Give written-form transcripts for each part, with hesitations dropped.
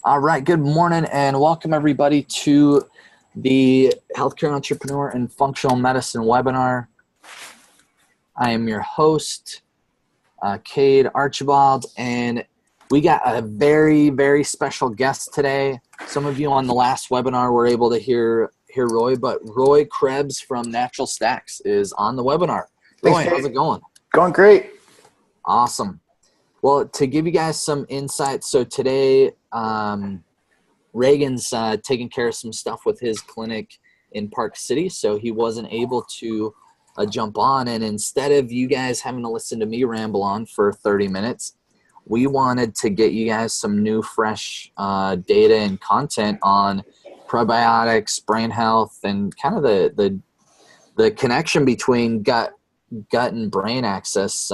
All right, good morning and welcome everybody to the Healthcare Entrepreneur and Functional Medicine webinar. I am your host, Cade Archibald, and we got a very, very special guest today. Some of you on the last webinar were able to hear Roy, but Roy Krebs from Natural Stacks is on the webinar. Roy, how's it going? Going great. Awesome. Well, to give you guys some insight, so today Reagan's taking care of some stuff with his clinic in Park City, so he wasn't able to jump on. And instead of you guys having to listen to me ramble on for 30 minutes, we wanted to get you guys some new, fresh data and content on probiotics, brain health, and kind of the connection between gut and brain access.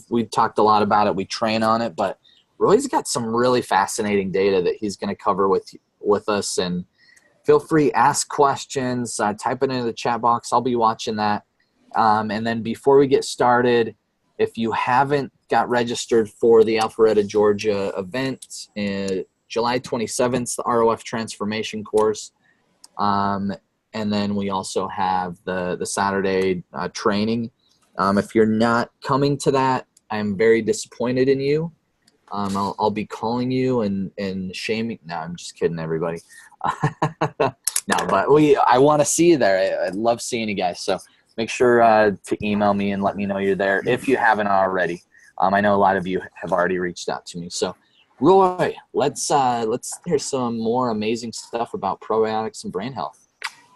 We've talked a lot about it. We train on it, but Roy's got some really fascinating data that he's going to cover with us. And feel free, ask questions, type it into the chat box. I'll be watching that. And then before we get started, if you haven't got registered for the Alpharetta, Georgia event, July 27th, the ROF Transformation course. And then we also have the Saturday training. If you're not coming to that, I'm very disappointed in you. I'll be calling you and shaming. No, I'm just kidding, everybody. No, but I want to see you there. I love seeing you guys. So make sure to email me and let me know you're there if you haven't already. I know a lot of you have already reached out to me. So Roy, let's hear some more amazing stuff about probiotics and brain health.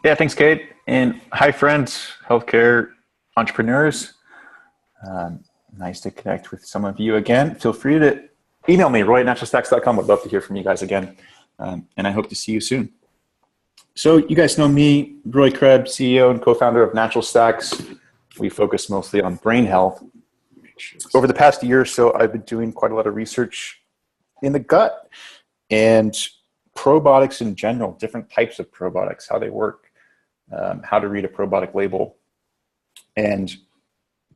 Yeah, thanks, Kate. And hi, friends, healthcare entrepreneurs. Nice to connect with some of you again. Feel free to email me, roy@naturalstacks.com. Would love to hear from you guys again. And I hope to see you soon. So you guys know me, Roy Krebs, CEO and co-founder of Natural Stacks. We focus mostly on brain health. Over the past year or so, I've been doing quite a lot of research in the gut and probiotics in general, different types of probiotics, how they work, how to read a probiotic label. And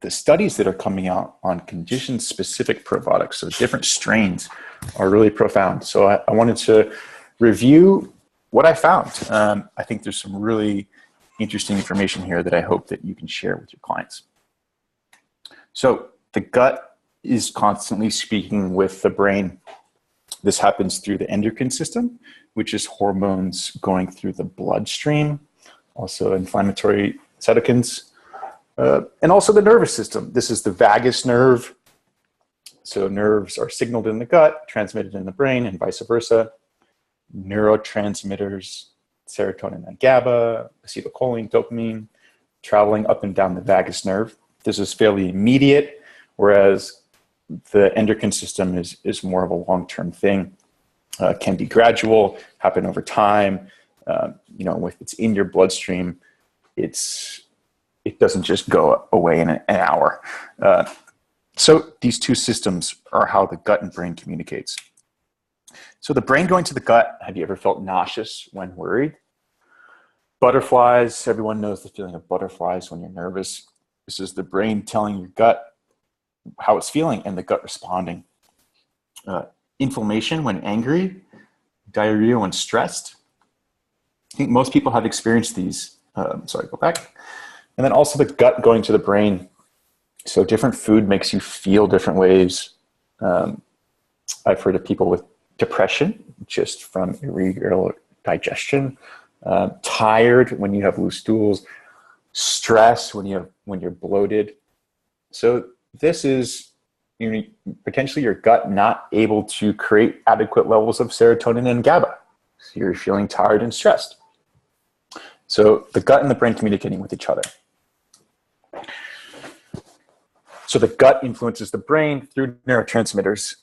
the studies that are coming out on condition-specific probiotics, so different strains, are really profound. So I wanted to review what I found. I think there's some really interesting information here that I hope that you can share with your clients. So the gut is constantly speaking with the brain. This happens through the endocrine system, which is hormones going through the bloodstream, also inflammatory cytokines, and also the nervous system. This is the vagus nerve. So nerves are signaled in the gut, transmitted in the brain, and vice versa. Neurotransmitters, serotonin and GABA, acetylcholine, dopamine, traveling up and down the vagus nerve. This is fairly immediate, whereas the endocrine system is more of a long-term thing. Can be gradual, happen over time. If it's in your bloodstream, it doesn't just go away in an hour. So these two systems are how the gut and brain communicates. So the brain going to the gut, have you ever felt nauseous when worried? Butterflies, everyone knows the feeling of butterflies when you're nervous. This is the brain telling your gut how it's feeling and the gut responding. Inflammation when angry, diarrhea when stressed. I think most people have experienced these. Go back. And then also the gut going to the brain. So different food makes you feel different ways. I've heard of people with depression just from irregular digestion, tired when you have loose stools, stress when you're bloated. So this is potentially your gut not able to create adequate levels of serotonin and GABA. So you're feeling tired and stressed. So the gut and the brain communicating with each other. So the gut influences the brain through neurotransmitters.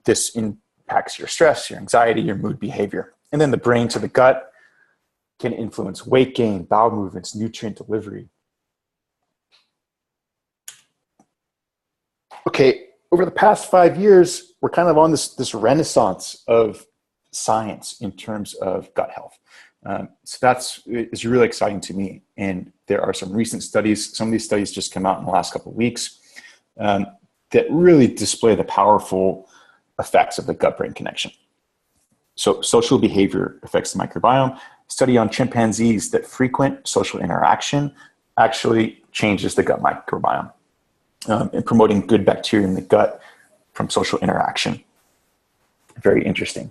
This impacts your stress, your anxiety, your mood behavior. And then the brain to the gut can influence weight gain, bowel movements, nutrient delivery. Okay, over the past 5 years, we're kind of on this renaissance of science in terms of gut health. So it's really exciting to me. And there are some recent studies, some of these studies just come out in the last couple of weeks, that really display the powerful effects of the gut-brain connection. So social behavior affects the microbiome. Study on chimpanzees that frequent social interaction actually changes the gut microbiome and promoting good bacteria in the gut from social interaction. Very interesting.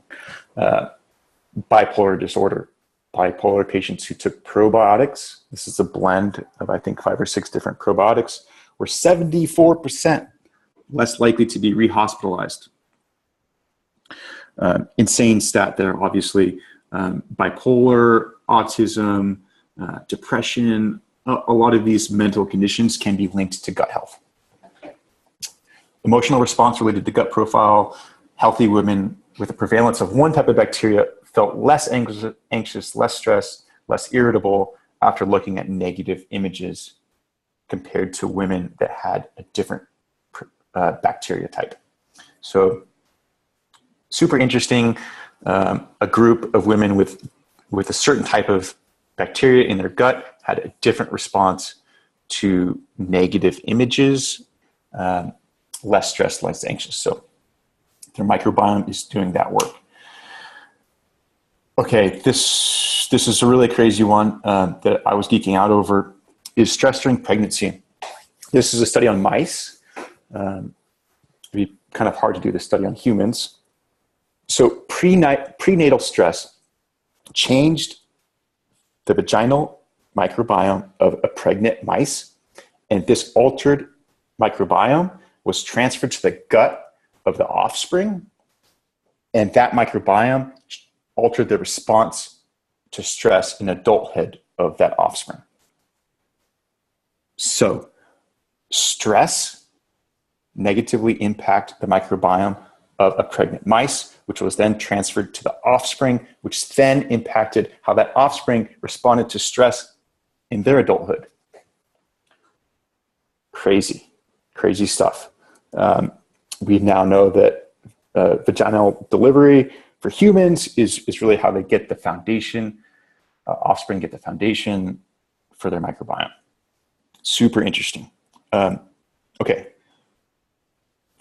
Bipolar disorder. Bipolar patients who took probiotics, this is a blend of I think 5 or 6 different probiotics, were 74% less likely to be rehospitalized. Insane stat there, obviously. Bipolar, autism, depression, a lot of these mental conditions can be linked to gut health. Emotional response related to gut profile. Healthy women with a prevalence of one type of bacteria felt less anxious, less stressed, less irritable after looking at negative images compared to women that had a different bacteria type. So super interesting. A group of women with a certain type of bacteria in their gut had a different response to negative images, less stressed, less anxious. So their microbiome is doing that work. Okay, this is a really crazy one that I was geeking out over, is stress during pregnancy. This is a study on mice. It'd be kind of hard to do this study on humans. So prenatal stress changed the vaginal microbiome of a pregnant mice, and this altered microbiome was transferred to the gut of the offspring, and that microbiome altered the response to stress in adulthood of that offspring. So stress negatively impacted the microbiome of a pregnant mice, which was then transferred to the offspring, which then impacted how that offspring responded to stress in their adulthood. Crazy, crazy stuff. We now know that vaginal delivery for humans is really how they get the foundation, offspring get the foundation for their microbiome. Super interesting. Okay.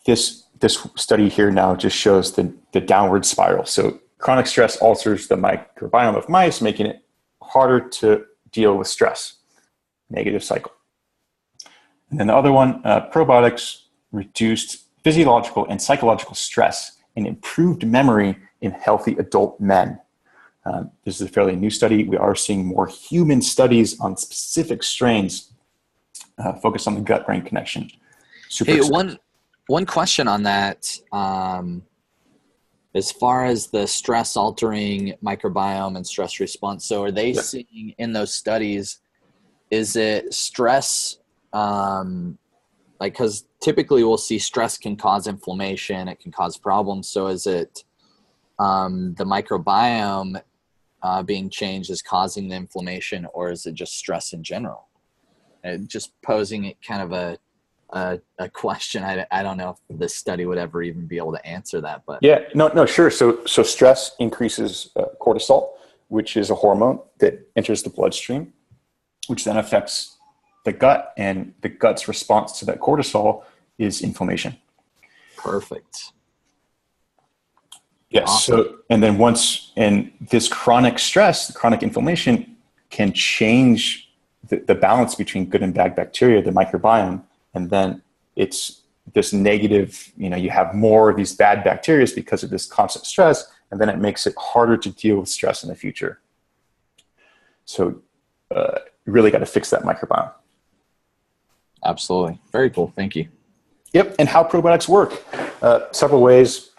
This study here now just shows the downward spiral. So chronic stress alters the microbiome of mice, making it harder to deal with stress. Negative cycle. And then the other one, probiotics reduced physiological and psychological stress and improved memory in healthy adult men. This is a fairly new study. We are seeing more human studies on specific strains focused on the gut-brain connection. Hey, one question on that. As far as the stress-altering microbiome and stress response, so are they seeing in those studies, is it stress, because typically we'll see stress can cause inflammation, it can cause problems. So is it the microbiome being changed is causing the inflammation, or is it just stress in general? Just posing it kind of a question. I don't know if this study would ever even be able to answer that, but no, sure. So stress increases cortisol, which is a hormone that enters the bloodstream, which then affects the gut, and the gut's response to that cortisol is inflammation. Perfect. Yes. Awesome. And this chronic stress, chronic inflammation can change the balance between good and bad bacteria, the microbiome. And then it's this negative, you have more of these bad bacteria because of this constant stress, and then it makes it harder to deal with stress in the future. So you really got to fix that microbiome. Absolutely. Very cool. Thank you. Yep. And how probiotics work. Several ways.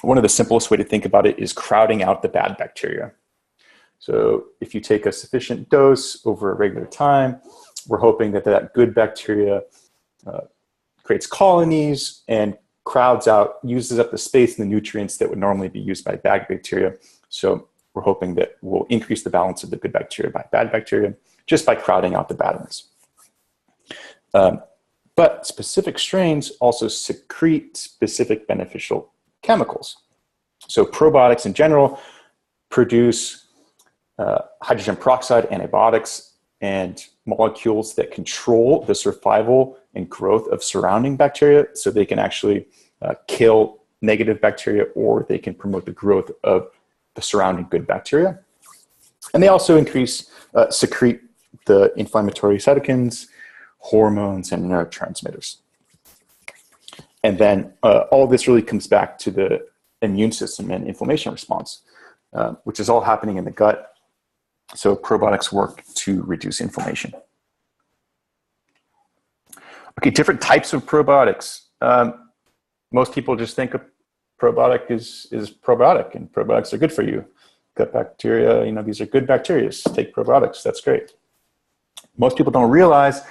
One of the simplest way to think about it is crowding out the bad bacteria. So if you take a sufficient dose over a regular time, we're hoping that good bacteria creates colonies and crowds out, uses up the space and the nutrients that would normally be used by bad bacteria. So we're hoping that we'll increase the balance of the good bacteria by bad bacteria just by crowding out the bad ones. But specific strains also secrete specific beneficial chemicals. So probiotics in general produce hydrogen peroxide antibiotics and molecules that control the survival and growth of surrounding bacteria, so they can actually kill negative bacteria, or they can promote the growth of the surrounding good bacteria. And they also secrete the inflammatory cytokines, hormones, and neurotransmitters. And then all of this really comes back to the immune system and inflammation response, which is all happening in the gut. So probiotics work to reduce inflammation. Okay, different types of probiotics. Most people just think a probiotic is probiotic, and probiotics are good for you. Gut bacteria, these are good bacteria. Take probiotics, that's great. Most people don't realize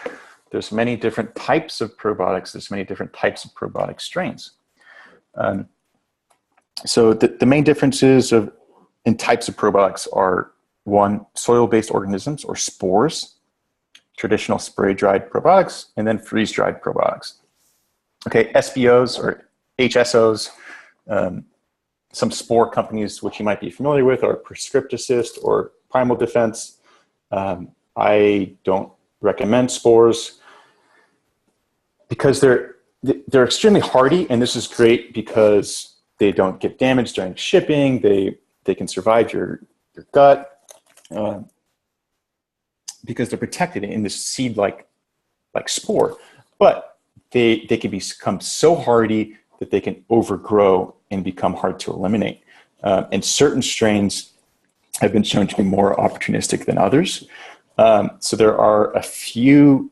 there's many different types of probiotics. There's many different types of probiotic strains. So the main differences in types of probiotics are, one, soil-based organisms or spores, traditional spray-dried probiotics, and then freeze-dried probiotics. Okay, SBOs or HSOs, some spore companies which you might be familiar with are Prescripticist or Primal Defense. I don't recommend spores because they're extremely hardy, and this is great because they don't get damaged during shipping. They can survive your gut because they're protected in this seed-like spore. But they can become so hardy that they can overgrow and become hard to eliminate. And certain strains have been shown to be more opportunistic than others. So there are a few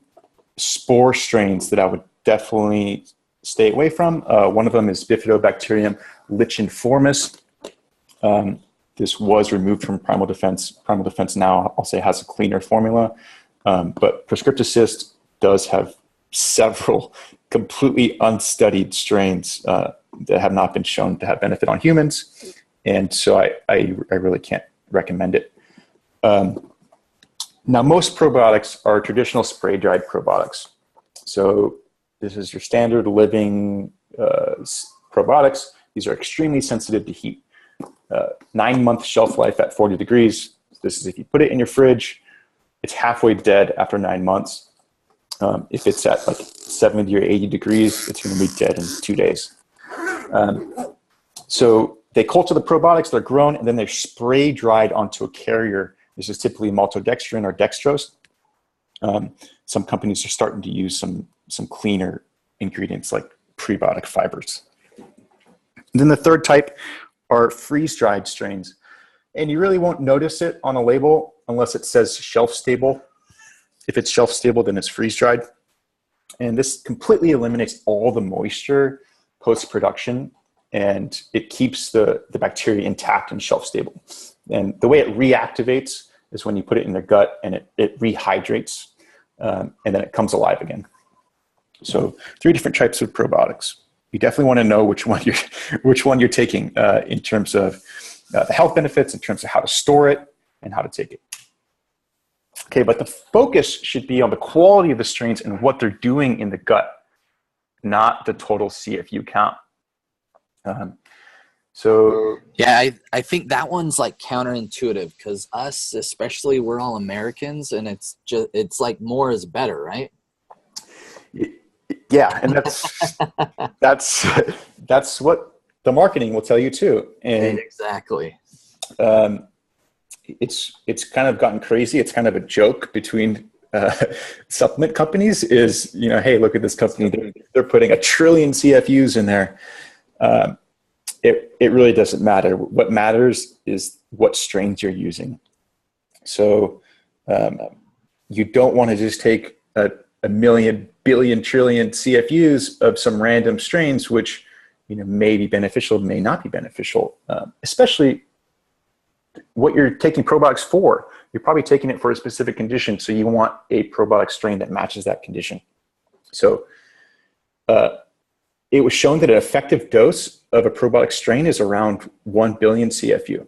spore strains that I would definitely stay away from. One of them is Bifidobacterium licheniformis. This was removed from Primal Defense. Primal Defense now, I'll say, has a cleaner formula. But Prescripticist does have several completely unstudied strains that have not been shown to have benefit on humans. And so I really can't recommend it. Now, most probiotics are traditional spray-dried probiotics. So this is your standard living probiotics. These are extremely sensitive to heat. 9-month shelf life at 40 degrees. This is if you put it in your fridge, it's halfway dead after 9 months. If it's at like 70 or 80 degrees, it's going to be dead in 2 days. So they culture the probiotics, they're grown, and then they're spray dried onto a carrier. This is typically maltodextrin or dextrose. Some companies are starting to use some cleaner ingredients like prebiotic fibers. And then the third type are freeze-dried strains. And you really won't notice it on a label unless it says shelf-stable. If it's shelf-stable, then it's freeze-dried. And this completely eliminates all the moisture post-production, and it keeps the bacteria intact and shelf-stable. And the way it reactivates is when you put it in the gut and it rehydrates, and then it comes alive again. So 3 different types of probiotics. You definitely want to know which one you're taking in terms of the health benefits, in terms of how to store it and how to take it. Okay, but the focus should be on the quality of the strains and what they're doing in the gut, not the total CFU count. So yeah, I think that one's like counterintuitive because us, especially, we're all Americans, and it's like more is better, right? Yeah, and that's what the marketing will tell you too. And exactly. It's kind of gotten crazy. It's kind of a joke between supplement companies is, hey, look at this company. They're putting 1 trillion CFUs in there. It really doesn't matter. What matters is what strains you're using. So you don't want to just take a million, billion, trillion CFUs of some random strains, which may be beneficial, may not be beneficial, especially what you're taking probiotics for. You're probably taking it for a specific condition, so you want a probiotic strain that matches that condition. So it was shown that an effective dose of a probiotic strain is around 1 billion CFU.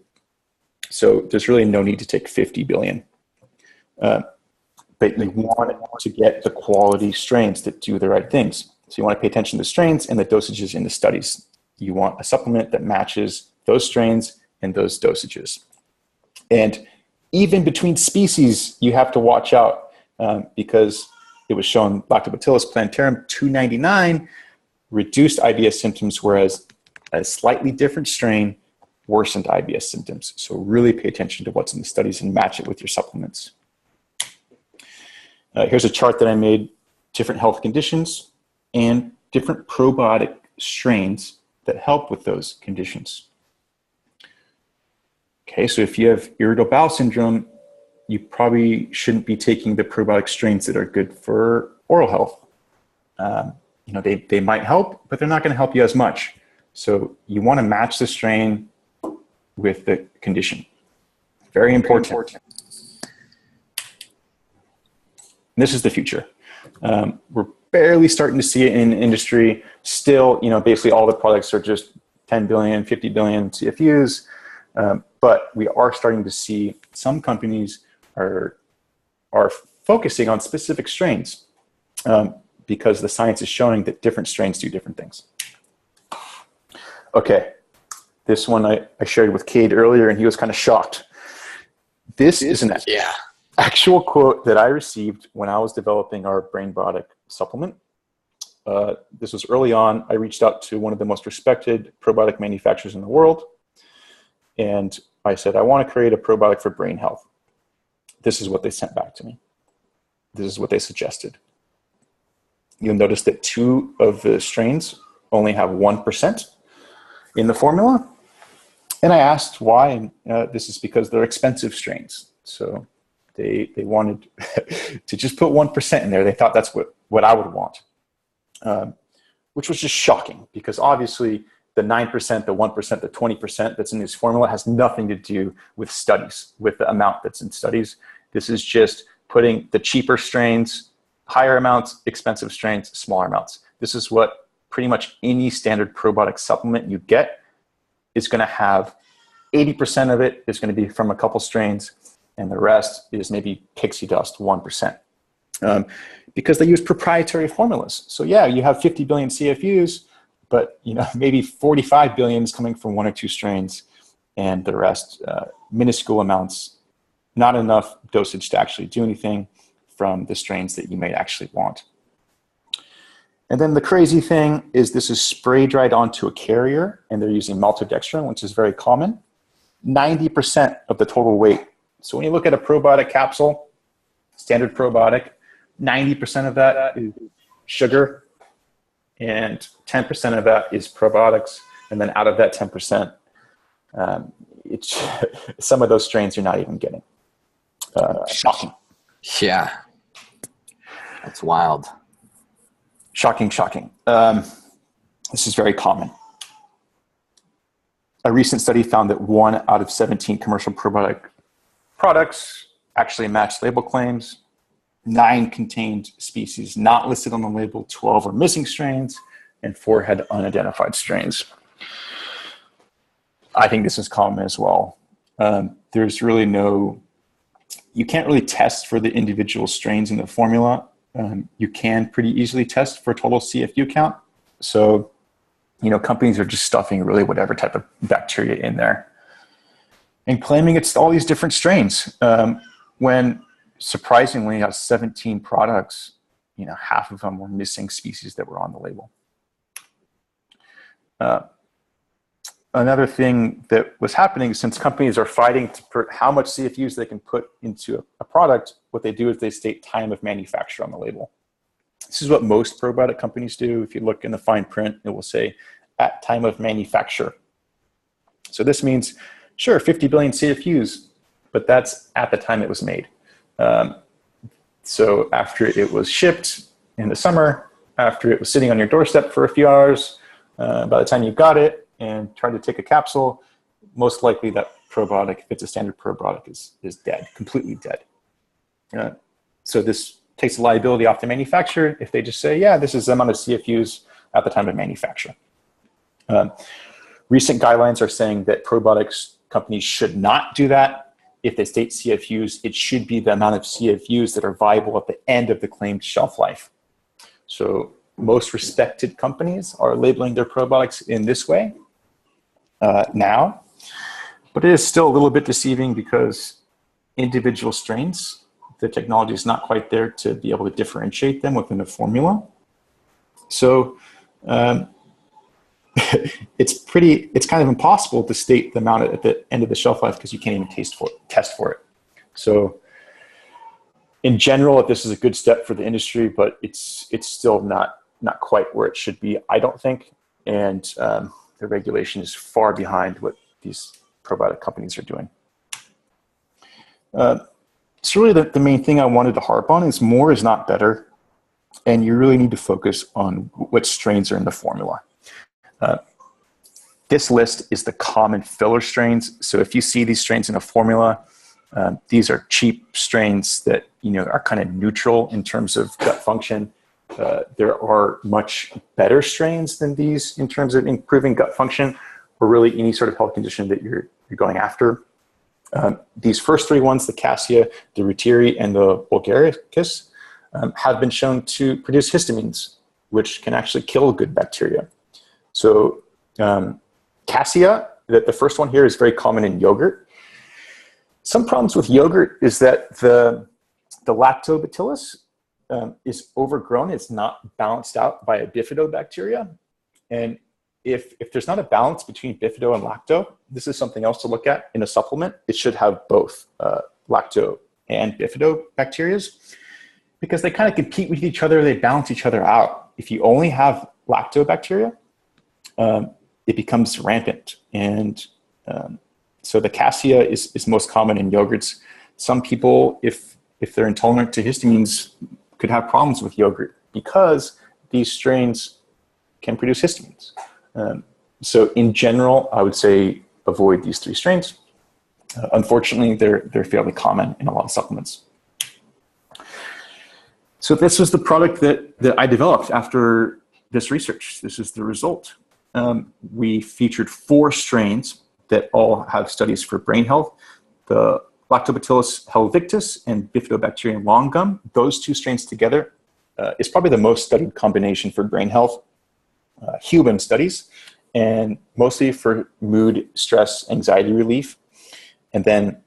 So there's really no need to take 50 billion. But you want to get the quality strains that do the right things. So you want to pay attention to the strains and the dosages in the studies. You want a supplement that matches those strains and those dosages. And even between species, you have to watch out because it was shown Lactobacillus plantarum 299 reduced IBS symptoms, whereas a slightly different strain worsened IBS symptoms. So really pay attention to what's in the studies and match it with your supplements. Here's a chart that I made, different health conditions and different probiotic strains that help with those conditions. Okay, so if you have irritable bowel syndrome, you probably shouldn't be taking the probiotic strains that are good for oral health. You know, they might help, but they're not going to help you as much. So you want to match the strain with the condition. Very important. This is the future. We're barely starting to see it in industry. Still, you know, basically all the products are just 10 billion, 50 billion CFUs. But we are starting to see some companies are focusing on specific strains because the science is showing that different strains do different things. Okay, this one I shared with Cade earlier, and he was kind of shocked. This is an actual quote that I received when I was developing our BRAINBIOTIC supplement. This was early on. I reached out to one of the most respected probiotic manufacturers in the world, and I said, I want to create a probiotic for brain health. This is what they sent back to me. This is what they suggested. You'll notice that 2 of the strains only have 1% in the formula. And I asked why, and this is because they're expensive strains. So they wanted to just put 1% in there. They thought that's what I would want, which was just shocking because obviously the 9%, the 1%, the 20% that's in this formula has nothing to do with studies, with the amount that's in studies. This is just putting the cheaper strains, higher amounts, expensive strains, smaller amounts. This is what pretty much any standard probiotic supplement you get is going to have. 80% of it is going to be from a couple strains, and the rest is maybe pixie dust, 1%. Because they use proprietary formulas. So yeah, you have 50 billion CFUs, but you know, maybe 45 billion is coming from 1 or 2 strains, and the rest, minuscule amounts, not enough dosage to actually do anything from the strains that you may actually want. And then the crazy thing is this is spray dried onto a carrier, and they're using maltodextrin, which is very common. 90% of the total weight. So when you look at a probiotic capsule, standard probiotic, 90% of that is sugar, and 10% of that is probiotics. And then out of that 10%, some of those strains you're not even getting. Shocking. Yeah. That's wild. Shocking. This is very common. A recent study found that 1 out of 17 commercial probiotic products actually matched label claims. 9 contained species not listed on the label, 12 were missing strains, and 4 had unidentified strains. I think this is common as well. There's really you can't really test for the individual strains in the formula. You can pretty easily test for total CFU count. So, you know, companies are just stuffing really whatever type of bacteria in there and claiming it's all these different strains. When surprisingly, out of 17 products, you know, half of them were missing species that were on the label. Another thing that was happening, since companies are fighting for how much CFUs they can put into a product, what they do is they state time of manufacture on the label. This is what most probiotic companies do. If you look in the fine print, it will say at time of manufacture. So this means, sure, 50 billion CFUs, but that's at the time it was made. So after it was shipped in the summer, after it was sitting on your doorstep for a few hours, by the time you got it and tried to take a capsule, most likely that probiotic, if it's a standard probiotic, is dead, completely dead. So this takes the liability off the manufacturer if they just say, yeah, this is the amount of CFUs at the time of manufacture. Recent guidelines are saying that probiotics companies should not do that. If they state CFUs, it should be the amount of CFUs that are viable at the end of the claimed shelf life. So most respected companies are labeling their probiotics in this way now, but it is still a little bit deceiving because individual strains, the technology is not quite there to be able to differentiate them within a formula. So it's kind of impossible to state the amount at the end of the shelf life because you can't even test for it. So in general, this is a good step for the industry, but it's still not quite where it should be, I don't think. And the regulation is far behind what these probiotic companies are doing. So really the main thing I wanted to harp on is more is not better. And you really need to focus on what strains are in the formula. This list is the common filler strains. So if you see these strains in a formula, these are cheap strains that are kind of neutral in terms of gut function. There are much better strains than these in terms of improving gut function or really any sort of health condition that you're going after. These first three ones, the cassia, the reuteri, and the bulgaricus, have been shown to produce histamines, which can actually kill good bacteria. So cassia, the first one here, is very common in yogurt. Some problems with yogurt is that the lactobacillus is overgrown. It's not balanced out by a bifidobacteria. And if there's not a balance between bifido and lacto, this is something else to look at in a supplement. It should have both lacto and bifidobacterias because they kind of compete with each other. They balance each other out. If you only have lactobacteria, it becomes rampant. And so the cassia is most common in yogurts. Some people, if they're intolerant to histamines, could have problems with yogurt because these strains can produce histamines. So in general, I would say avoid these three strains. Unfortunately, they're fairly common in a lot of supplements. So this was the product that I developed after this research. This is the result. We featured 4 strains that all have studies for brain health. The Lactobacillus helvictis and Bifidobacterium longum, those 2 strains together is probably the most studied combination for brain health. Human studies, and mostly for mood, stress, anxiety relief. And then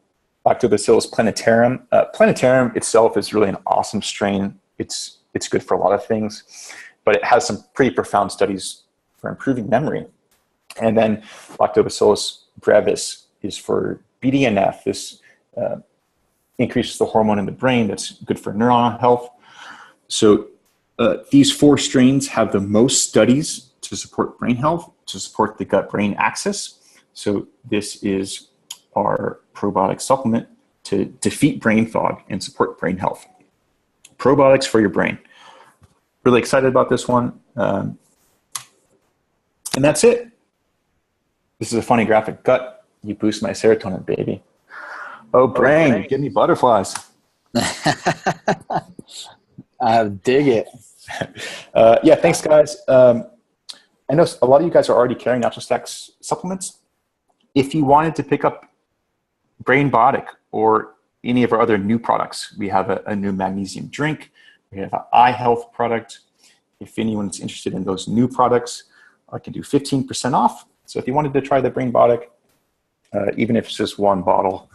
Lactobacillus plantarum. Plantarum itself is really an awesome strain. It's good for a lot of things, but it has some pretty profound studies for improving memory. And then Lactobacillus brevis is for BDNF. This increases the hormone in the brain that's good for neuron health. So these 4 strains have the most studies to support brain health, to support the gut-brain axis. So this is our probiotic supplement to defeat brain fog and support brain health. Probiotics for your brain. Really excited about this one. And that's it. This is a funny graphic. Gut, you boost my serotonin, baby. Oh, brain, give me butterflies. I dig it. Yeah, thanks, guys. I know a lot of you guys are already carrying Natural Stacks supplements. If you wanted to pick up BRAINBIOTIC or any of our other new products, we have a new magnesium drink. We have an eye health product. If anyone's interested in those new products, I can do 15% off. So if you wanted to try the BRAINBIOTIC, even if it's just 1 bottle,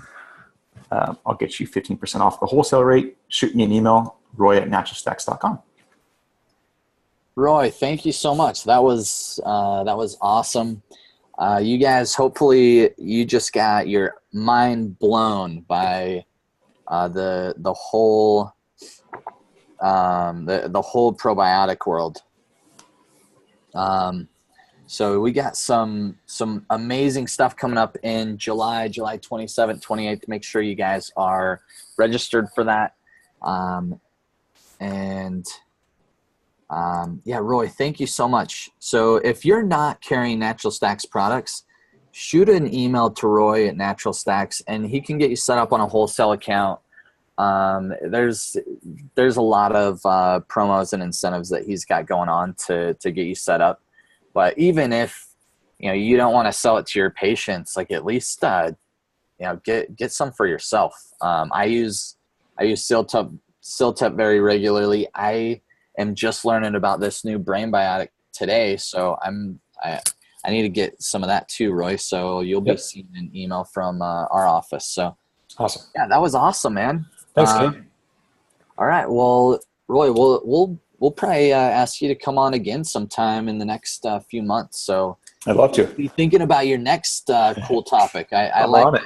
I'll get you 15% off the wholesale rate. Shoot me an email, roy@naturalstacks.com. Roy, thank you so much. That was awesome. You guys, hopefully you just got your mind blown by the whole the whole probiotic world. So we got some amazing stuff coming up in July 27th, 28th. Make sure you guys are registered for that. Yeah, Roy, thank you so much. So if you're not carrying Natural Stacks products, shoot an email to Roy at Natural Stacks, and he can get you set up on a wholesale account. There's a lot of promos and incentives that he's got going on to get you set up. But even if you don't want to sell it to your patients, like at least get some for yourself. I use Siltep very regularly. I am just learning about this new BRAINBIOTIC today, so I need to get some of that too, Roy. So you'll be seeing an email from our office. So awesome. Yeah, that was awesome, man. Thanks, Kate. All right. Well, Roy, we'll probably ask you to come on again sometime in the next few months. So I'd love to. Be thinking about your next cool topic. I I'm like on it.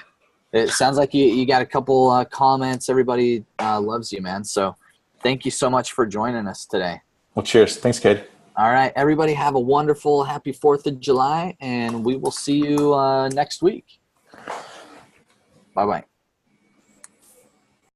It sounds like you got a couple comments. Everybody loves you, man. So thank you so much for joining us today. Well, cheers. Thanks, Cade. All right, everybody have a wonderful, happy 4th of July, and we will see you next week. Bye-bye.